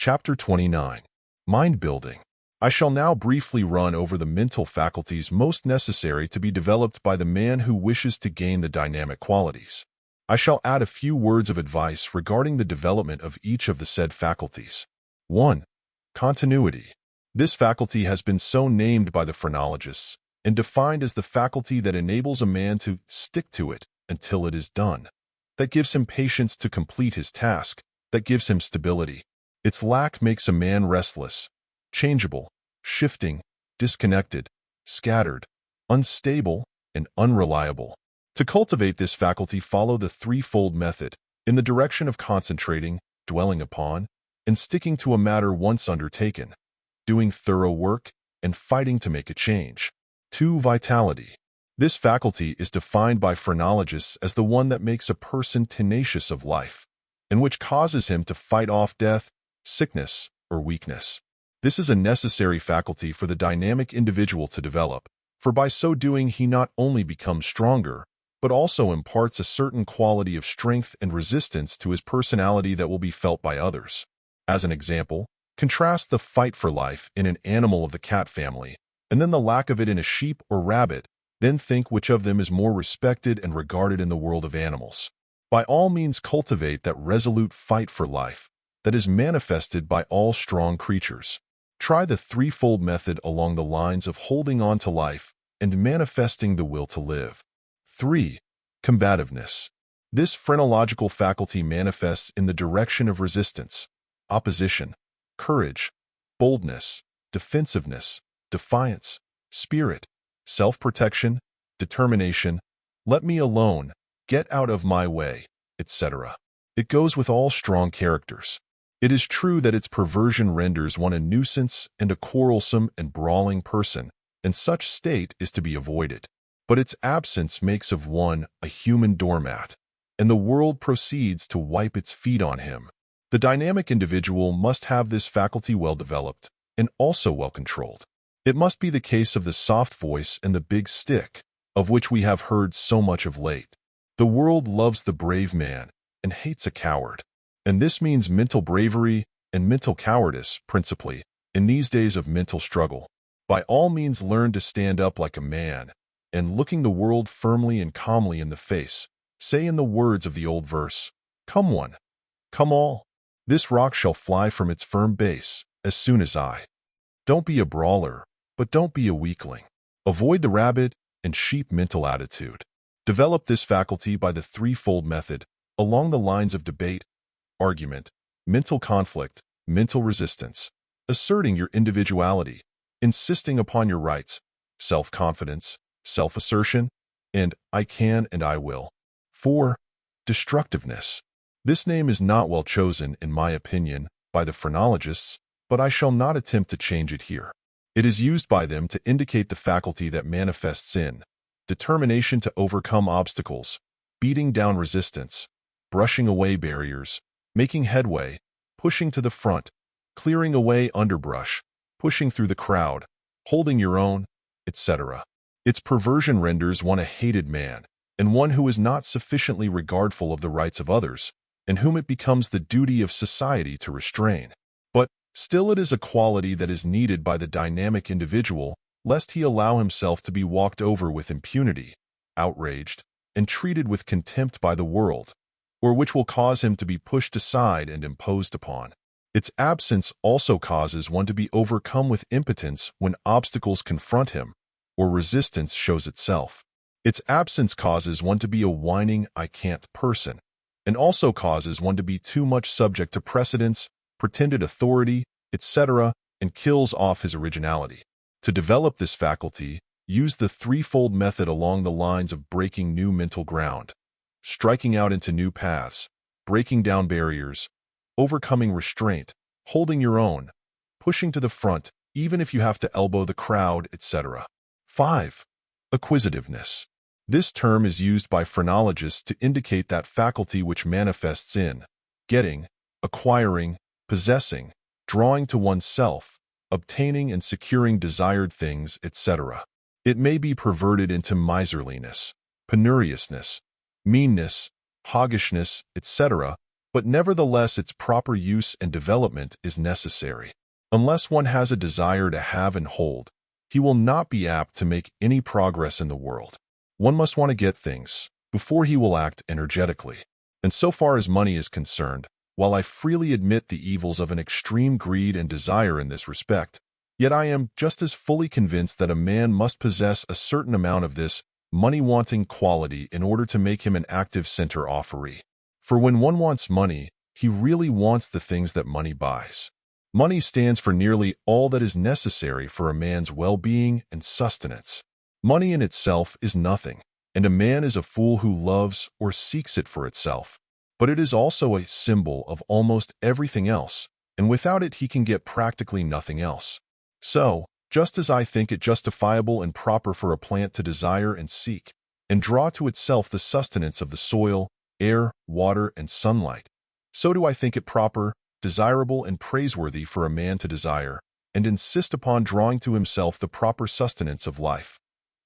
Chapter 29. Mind Building. I shall now briefly run over the mental faculties most necessary to be developed by the man who wishes to gain the dynamic qualities. I shall add a few words of advice regarding the development of each of the said faculties. 1. Continuity. This faculty has been so named by the phrenologists and defined as the faculty that enables a man to stick to it until it is done, that gives him patience to complete his task, that gives him stability. Its lack makes a man restless, changeable, shifting, disconnected, scattered, unstable, and unreliable. To cultivate this faculty, follow the threefold method in the direction of concentrating, dwelling upon, and sticking to a matter once undertaken, doing thorough work, and fighting to make a change. 2. Vitality. This faculty is defined by phrenologists as the one that makes a person tenacious of life, and which causes him to fight off death, sickness, or weakness. This is a necessary faculty for the dynamic individual to develop, for by so doing he not only becomes stronger, but also imparts a certain quality of strength and resistance to his personality that will be felt by others. As an example, contrast the fight for life in an animal of the cat family, and then the lack of it in a sheep or rabbit, then think which of them is more respected and regarded in the world of animals. By all means cultivate that resolute fight for life that is manifested by all strong creatures. Try the threefold method along the lines of holding on to life and manifesting the will to live. 3. Combativeness. This phrenological faculty manifests in the direction of resistance, opposition, courage, boldness, defensiveness, defiance, spirit, self-protection, determination, let me alone, get out of my way, etc. It goes with all strong characters. It is true that its perversion renders one a nuisance and a quarrelsome and brawling person, and such state is to be avoided. But its absence makes of one a human doormat, and the world proceeds to wipe its feet on him. The dynamic individual must have this faculty well developed and also well controlled. It must be the case of the soft voice and the big stick, of which we have heard so much of late. The world loves the brave man and hates a coward. And this means mental bravery and mental cowardice, principally, in these days of mental struggle. By all means learn to stand up like a man, and looking the world firmly and calmly in the face, say in the words of the old verse, "Come one, come all, this rock shall fly from its firm base, as soon as I." Don't be a brawler, but don't be a weakling. Avoid the rabbit and sheep mental attitude. Develop this faculty by the threefold method, along the lines of debate, argument, mental conflict, mental resistance, asserting your individuality, insisting upon your rights, self-confidence, self-assertion, and I can and I will. 4. Destructiveness. This name is not well chosen, in my opinion, by the phrenologists, but I shall not attempt to change it here. It is used by them to indicate the faculty that manifests in determination to overcome obstacles, beating down resistance, brushing away barriers, making headway, pushing to the front, clearing away underbrush, pushing through the crowd, holding your own, etc. Its perversion renders one a hated man, and one who is not sufficiently regardful of the rights of others, and whom it becomes the duty of society to restrain. But still it is a quality that is needed by the dynamic individual, lest he allow himself to be walked over with impunity, outraged, and treated with contempt by the world, or which will cause him to be pushed aside and imposed upon. Its absence also causes one to be overcome with impotence when obstacles confront him, or resistance shows itself. Its absence causes one to be a whining I can't person, and also causes one to be too much subject to precedents, pretended authority, etc., and kills off his originality. To develop this faculty, use the threefold method along the lines of breaking new mental ground, striking out into new paths, breaking down barriers, overcoming restraint, holding your own, pushing to the front, even if you have to elbow the crowd, etc. 5. Acquisitiveness. This term is used by phrenologists to indicate that faculty which manifests in getting, acquiring, possessing, drawing to oneself, obtaining and securing desired things, etc. It may be perverted into miserliness, penuriousness, meanness, hoggishness, etc., but nevertheless its proper use and development is necessary. Unless one has a desire to have and hold, he will not be apt to make any progress in the world. One must want to get things before he will act energetically. And so far as money is concerned, while I freely admit the evils of an extreme greed and desire in this respect, yet I am just as fully convinced that a man must possess a certain amount of this money-wanting quality in order to make him an active center offeree. For when one wants money, he really wants the things that money buys. Money stands for nearly all that is necessary for a man's well-being and sustenance. Money in itself is nothing, and a man is a fool who loves or seeks it for itself. But it is also a symbol of almost everything else, and without it he can get practically nothing else. So, just as I think it justifiable and proper for a plant to desire and seek, and draw to itself the sustenance of the soil, air, water, and sunlight, so do I think it proper, desirable, and praiseworthy for a man to desire, and insist upon drawing to himself the proper sustenance of life.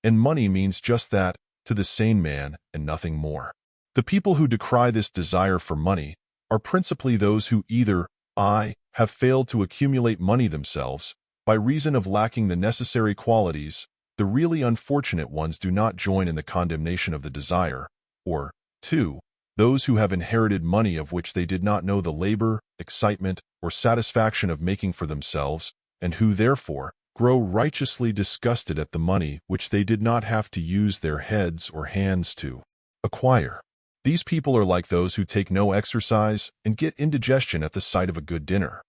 And money means just that, to the sane man, and nothing more. The people who decry this desire for money are principally those who either I have failed to accumulate money themselves, by reason of lacking the necessary qualities. The really unfortunate ones do not join in the condemnation of the desire, or 2. Those who have inherited money of which they did not know the labor, excitement, or satisfaction of making for themselves, and who therefore grow righteously disgusted at the money which they did not have to use their heads or hands to acquire. These people are like those who take no exercise and get indigestion at the sight of a good dinner,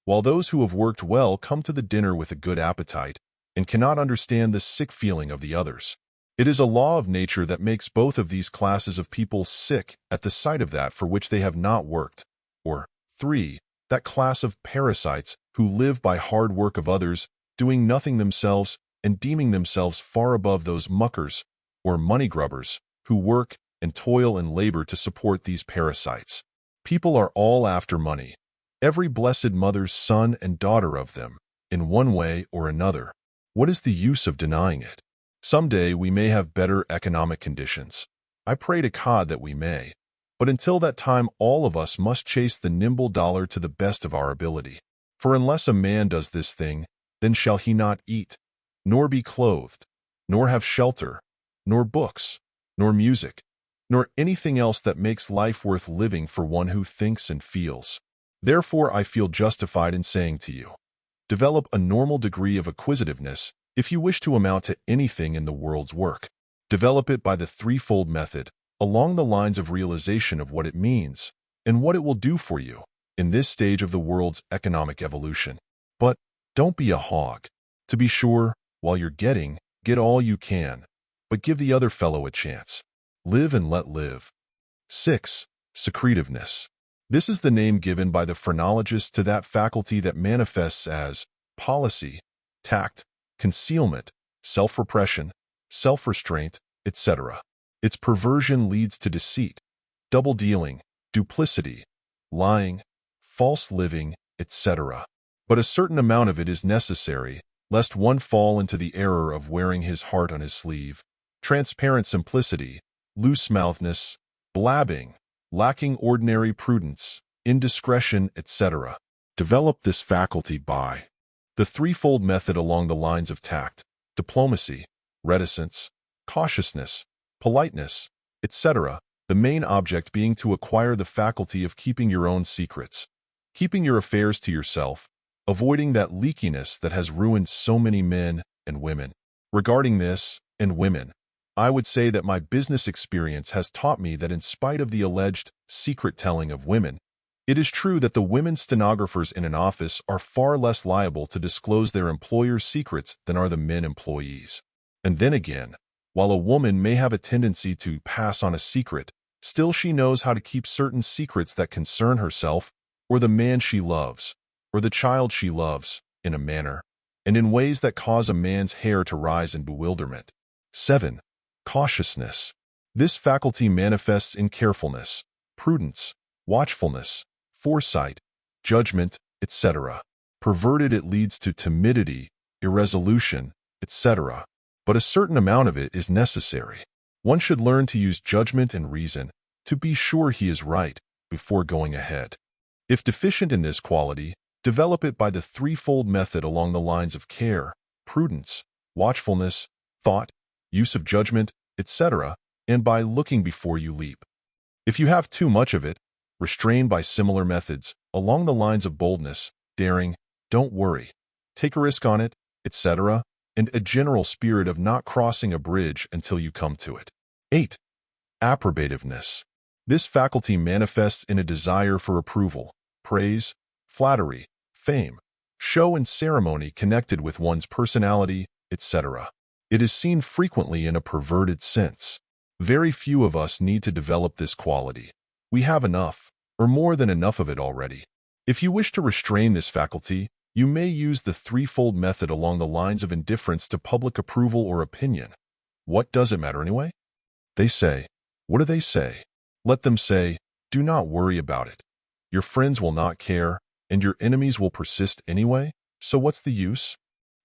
while those who have worked well come to the dinner with a good appetite and cannot understand the sick feeling of the others. It is a law of nature that makes both of these classes of people sick at the sight of that for which they have not worked, or 3. That class of parasites who live by hard work of others, doing nothing themselves and deeming themselves far above those muckers, or money-grubbers, who work and toil and labor to support these parasites. People are all after money, every blessed mother's son and daughter of them, in one way or another. What is the use of denying it? Some day we may have better economic conditions. I pray to God that we may. But until that time all of us must chase the nimble dollar to the best of our ability. For unless a man does this thing, then shall he not eat, nor be clothed, nor have shelter, nor books, nor music, nor anything else that makes life worth living for one who thinks and feels. Therefore I feel justified in saying to you, develop a normal degree of acquisitiveness if you wish to amount to anything in the world's work. Develop it by the threefold method, along the lines of realization of what it means and what it will do for you in this stage of the world's economic evolution. But don't be a hog. To be sure, while you're getting, get all you can, but give the other fellow a chance. Live and let live. 6. Secretiveness. This is the name given by the phrenologists to that faculty that manifests as policy, tact, concealment, self-repression, self-restraint, etc. Its perversion leads to deceit, double-dealing, duplicity, lying, false living, etc. But a certain amount of it is necessary, lest one fall into the error of wearing his heart on his sleeve. Transparent simplicity, loose-mouthness, blabbing, lacking ordinary prudence, indiscretion, etc. Develop this faculty by the threefold method along the lines of tact, diplomacy, reticence, cautiousness, politeness, etc., the main object being to acquire the faculty of keeping your own secrets, keeping your affairs to yourself, avoiding that leakiness that has ruined so many men and women. Regarding this, and women, I would say that my business experience has taught me that in spite of the alleged secret telling of women, it is true that the women stenographers in an office are far less liable to disclose their employer's secrets than are the men employees. And then again, while a woman may have a tendency to pass on a secret, still she knows how to keep certain secrets that concern herself, or the man she loves, or the child she loves, in a manner, and in ways that cause a man's hair to rise in bewilderment. 7. Cautiousness. This faculty manifests in carefulness, prudence, watchfulness, foresight, judgment, etc. Perverted, it leads to timidity, irresolution, etc. But a certain amount of it is necessary. One should learn to use judgment and reason, to be sure he is right, before going ahead. If deficient in this quality, develop it by the threefold method along the lines of care, prudence, watchfulness, thought, use of judgment, etc., and by looking before you leap. If you have too much of it, restrain by similar methods along the lines of boldness, daring, don't worry, take a risk on it, etc., and a general spirit of not crossing a bridge until you come to it. 8. Approbativeness. This faculty manifests in a desire for approval, praise, flattery, fame, show and ceremony connected with one's personality, etc. It is seen frequently in a perverted sense. Very few of us need to develop this quality. We have enough, or more than enough of it already. If you wish to restrain this faculty, you may use the threefold method along the lines of indifference to public approval or opinion. What does it matter anyway? They say. What do they say? Let them say, do not worry about it. Your friends will not care, and your enemies will persist anyway, so what's the use?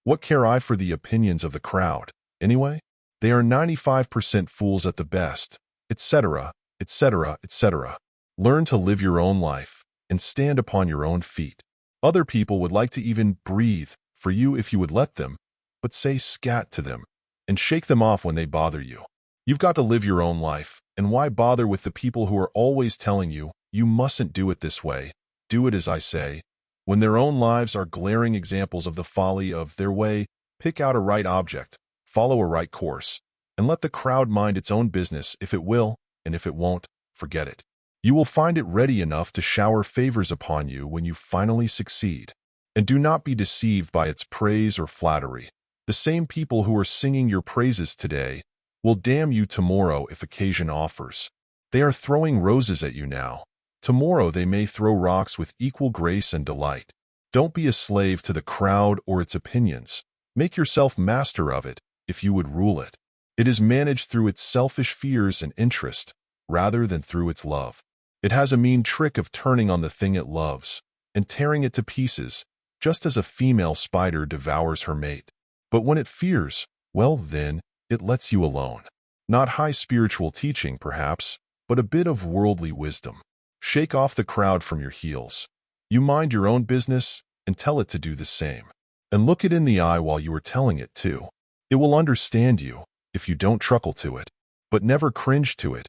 What care I for the opinions of the crowd, anyway? They are 95% fools at the best, etc., etc., etc. Learn to live your own life and stand upon your own feet. Other people would like to even breathe for you if you would let them, but say scat to them and shake them off when they bother you. You've got to live your own life, and why bother with the people who are always telling you, you mustn't do it this way, do it as I say, when their own lives are glaring examples of the folly of their way? Pick out a right object, follow a right course, and let the crowd mind its own business if it will, and if it won't, forget it. You will find it ready enough to shower favors upon you when you finally succeed. And do not be deceived by its praise or flattery. The same people who are singing your praises today will damn you tomorrow if occasion offers. They are throwing roses at you now. Tomorrow they may throw rocks with equal grace and delight. Don't be a slave to the crowd or its opinions. Make yourself master of it, if you would rule it. It is managed through its selfish fears and interest, rather than through its love. It has a mean trick of turning on the thing it loves, and tearing it to pieces, just as a female spider devours her mate. But when it fears, well then, it lets you alone. Not high spiritual teaching, perhaps, but a bit of worldly wisdom. Shake off the crowd from your heels. You mind your own business, and tell it to do the same. And look it in the eye while you are telling it too. It will understand you, if you don't truckle to it. But never cringe to it,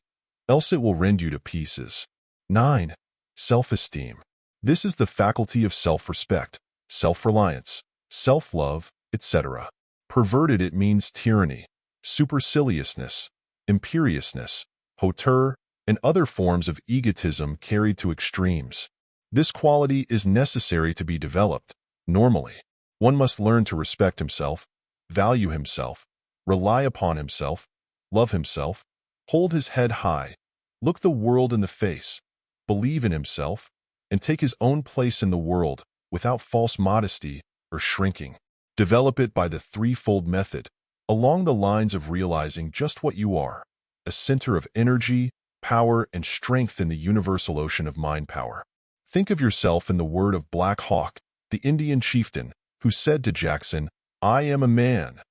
else it will rend you to pieces. 9. Self-esteem. This is the faculty of self-respect, self-reliance, self-love, etc. Perverted, it means tyranny, superciliousness, imperiousness, hauteur, and other forms of egotism carried to extremes. This quality is necessary to be developed. Normally, one must learn to respect himself, value himself, rely upon himself, love himself, hold his head high, look the world in the face, believe in himself, and take his own place in the world without false modesty or shrinking. Develop it by the threefold method, along the lines of realizing just what you are, a center of energy, power, and strength in the universal ocean of mind power. Think of yourself in the word of Black Hawk, the Indian chieftain, who said to Jackson, I am a man.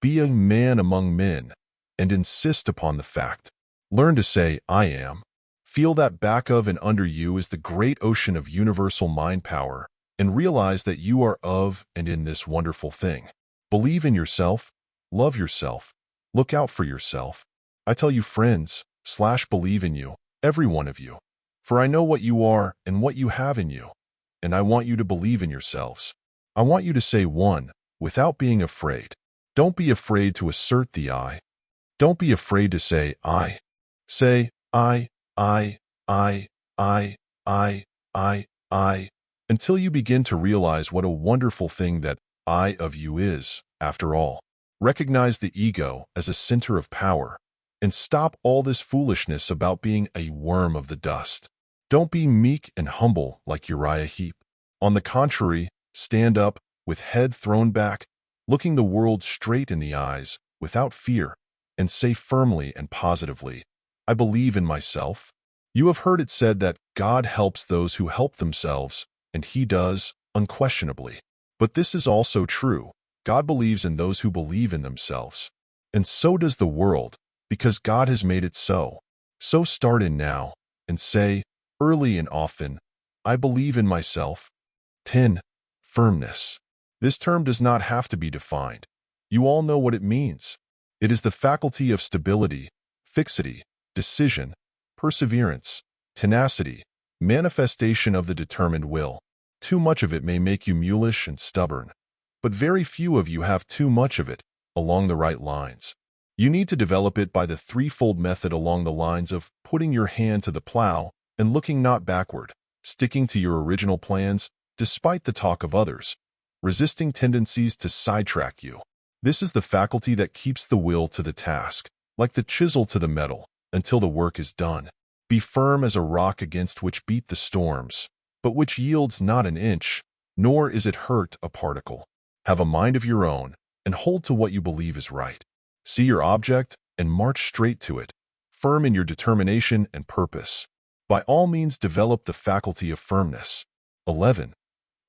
Be a man among men, and insist upon the fact. Learn to say, I am. Feel that back of and under you is the great ocean of universal mind power, and realize that you are of and in this wonderful thing. Believe in yourself, love yourself, look out for yourself. I tell you, friends, believe in you, every one of you. For I know what you are and what you have in you, and I want you to believe in yourselves. I want you to say one, without being afraid. Don't be afraid to assert the I. Don't be afraid to say I. Say I, I, I, I, I, until you begin to realize what a wonderful thing that I of you is, after all. Recognize the ego as a center of power, and stop all this foolishness about being a worm of the dust. Don't be meek and humble like Uriah Heep. On the contrary, stand up, with head thrown back, looking the world straight in the eyes, without fear, and say firmly and positively, I believe in myself. You have heard it said that God helps those who help themselves, and He does, unquestionably. But this is also true. God believes in those who believe in themselves. And so does the world, because God has made it so. So start in now, and say, Early and often, I believe in myself. 10. Firmness. This term does not have to be defined. You all know what it means. It is the faculty of stability, fixity, decision, perseverance, tenacity, manifestation of the determined will. Too much of it may make you mulish and stubborn, but very few of you have too much of it along the right lines. You need to develop it by the threefold method along the lines of putting your hand to the plow and looking not backward, sticking to your original plans despite the talk of others, resisting tendencies to sidetrack you. This is the faculty that keeps the will to the task, like the chisel to the metal, until the work is done. Be firm as a rock against which beat the storms, but which yields not an inch, nor is it hurt a particle. Have a mind of your own, and hold to what you believe is right. See your object, and march straight to it, firm in your determination and purpose. By all means develop the faculty of firmness. 11.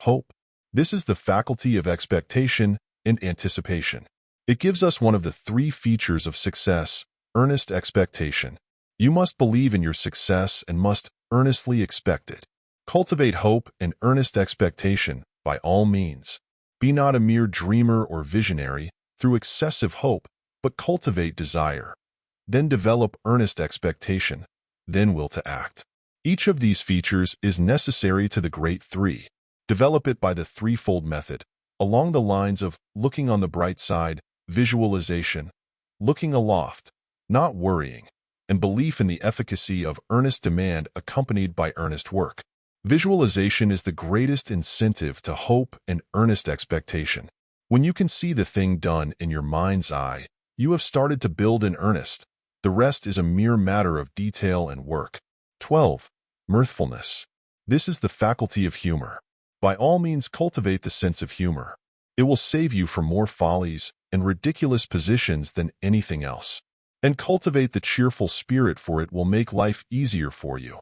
Hope. This is the faculty of expectation and anticipation. It gives us one of the three features of success, earnest expectation. You must believe in your success and must earnestly expect it. Cultivate hope and earnest expectation by all means. Be not a mere dreamer or visionary through excessive hope, but cultivate desire. Then develop earnest expectation, then will to act. Each of these features is necessary to the great three. Develop it by the threefold method, along the lines of looking on the bright side, visualization, looking aloft, not worrying, and belief in the efficacy of earnest demand accompanied by earnest work. Visualization is the greatest incentive to hope and earnest expectation. When you can see the thing done in your mind's eye, you have started to build in earnest. The rest is a mere matter of detail and work. 12. Mirthfulness. This is the faculty of humor. By all means cultivate the sense of humor. It will save you from more follies and ridiculous positions than anything else. And cultivate the cheerful spirit, for it will make life easier for you,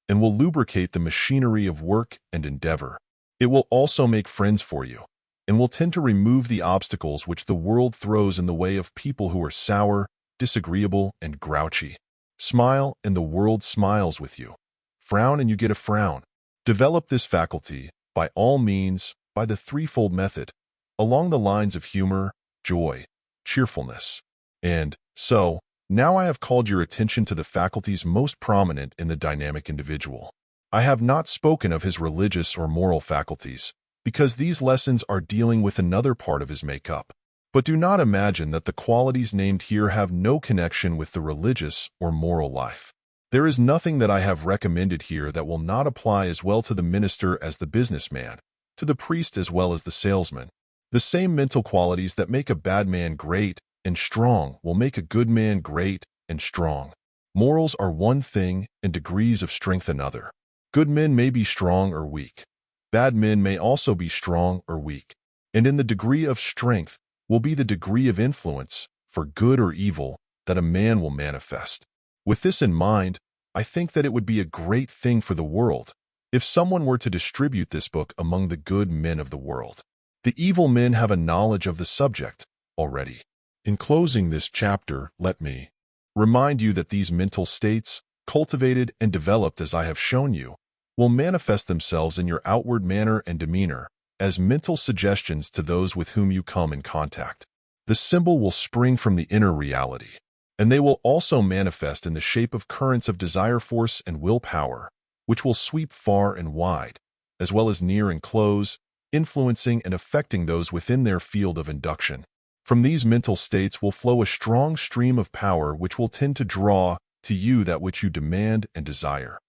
and will lubricate the machinery of work and endeavor. It will also make friends for you, and will tend to remove the obstacles which the world throws in the way of people who are sour, disagreeable, and grouchy. Smile, and the world smiles with you. Frown, and you get a frown. Develop this faculty, by all means, by the threefold method, along the lines of humor, joy, cheerfulness. And so, now I have called your attention to the faculties most prominent in the dynamic individual. I have not spoken of his religious or moral faculties, because these lessons are dealing with another part of his makeup. But do not imagine that the qualities named here have no connection with the religious or moral life. There is nothing that I have recommended here that will not apply as well to the minister as the businessman, to the priest as well as the salesman. The same mental qualities that make a bad man great and strong will make a good man great and strong. Morals are one thing and degrees of strength another. Good men may be strong or weak. Bad men may also be strong or weak. And in the degree of strength will be the degree of influence, for good or evil, that a man will manifest. With this in mind, I think that it would be a great thing for the world if someone were to distribute this book among the good men of the world. The evil men have a knowledge of the subject already. In closing this chapter, let me remind you that these mental states, cultivated and developed as I have shown you, will manifest themselves in your outward manner and demeanor as mental suggestions to those with whom you come in contact. The symbol will spring from the inner reality, and they will also manifest in the shape of currents of desire force and willpower, which will sweep far and wide, as well as near and close, influencing and affecting those within their field of induction. From these mental states will flow a strong stream of power which will tend to draw to you that which you demand and desire,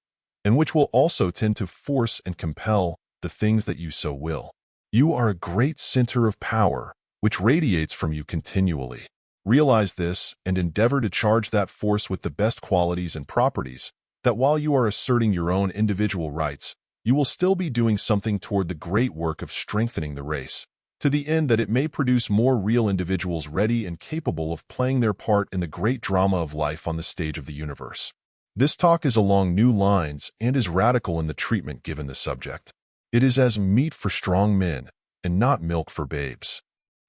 and which will also tend to force and compel the things that you so will. You are a great center of power, which radiates from you continually. Realize this and endeavor to charge that force with the best qualities and properties, that while you are asserting your own individual rights, you will still be doing something toward the great work of strengthening the race, to the end that it may produce more real individuals ready and capable of playing their part in the great drama of life on the stage of the universe. This talk is along new lines and is radical in the treatment given the subject. It is as meat for strong men and not milk for babes.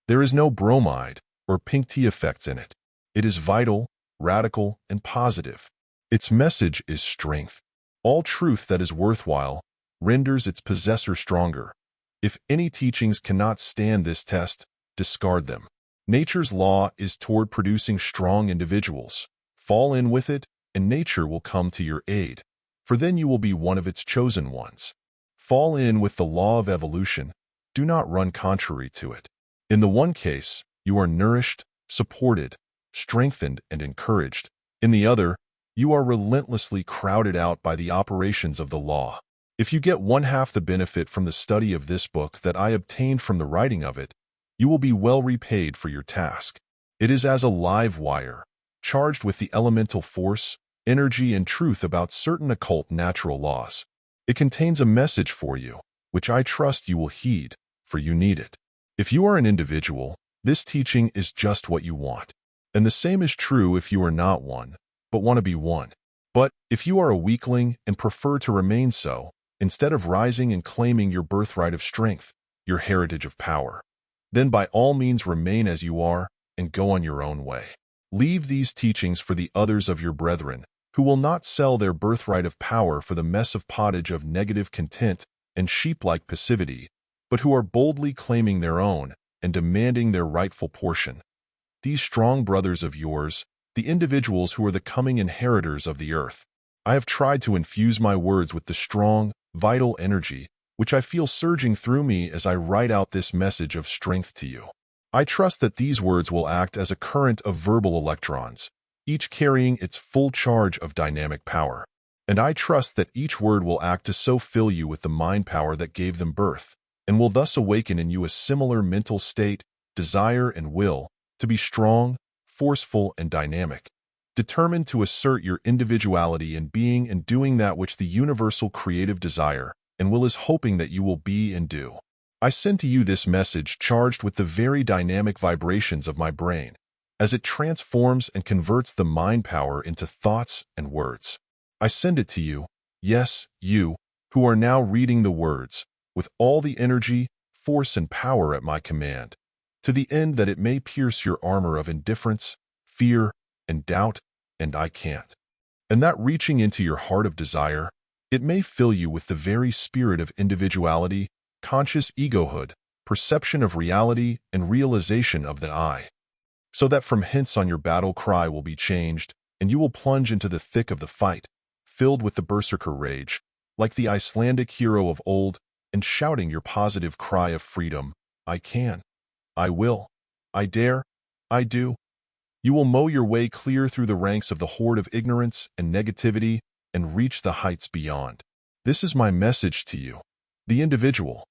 There is no bromide or pink tea effects in it. It is vital, radical, and positive. Its message is strength. All truth that is worthwhile renders its possessor stronger. If any teachings cannot stand this test, discard them. Nature's law is toward producing strong individuals. Fall in with it, and nature will come to your aid, for then you will be one of its chosen ones. Fall in with the law of evolution. Do not run contrary to it. In the one case, you are nourished, supported, strengthened, and encouraged. In the other, you are relentlessly crowded out by the operations of the law. If you get one half the benefit from the study of this book that I obtained from the writing of it, you will be well repaid for your task. It is as a live wire, charged with the elemental force, energy, and truth about certain occult natural laws. It contains a message for you, which I trust you will heed, for you need it. If you are an individual, this teaching is just what you want. And the same is true if you are not one, but want to be one. But if you are a weakling and prefer to remain so, instead of rising and claiming your birthright of strength, your heritage of power, then by all means remain as you are and go on your own way. Leave these teachings for the others of your brethren, who will not sell their birthright of power for the mess of pottage of negative content and sheep-like passivity, but who are boldly claiming their own and demanding their rightful portion. These strong brothers of yours, the individuals who are the coming inheritors of the earth. I have tried to infuse my words with the strong, vital energy which I feel surging through me as I write out this message of strength to you. I trust that these words will act as a current of verbal electrons, each carrying its full charge of dynamic power. And I trust that each word will act to so fill you with the mind power that gave them birth, and will thus awaken in you a similar mental state, desire, and will to be strong, forceful, and dynamic, determined to assert your individuality in being and doing that which the universal creative desire and will is hoping that you will be and do. I send to you this message charged with the very dynamic vibrations of my brain, as it transforms and converts the mind power into thoughts and words. I send it to you, yes, you, who are now reading the words, with all the energy, force, and power at my command, to the end that it may pierce your armor of indifference, fear, and doubt, and I can't. And that reaching into your heart of desire, it may fill you with the very spirit of individuality, conscious egohood, perception of reality, and realization of the I. So that from hence on your battle cry will be changed, and you will plunge into the thick of the fight, filled with the berserker rage, like the Icelandic hero of old, and shouting your positive cry of freedom, I can, I will, I dare, I do. You will mow your way clear through the ranks of the horde of ignorance and negativity and reach the heights beyond. This is my message to you, the individual.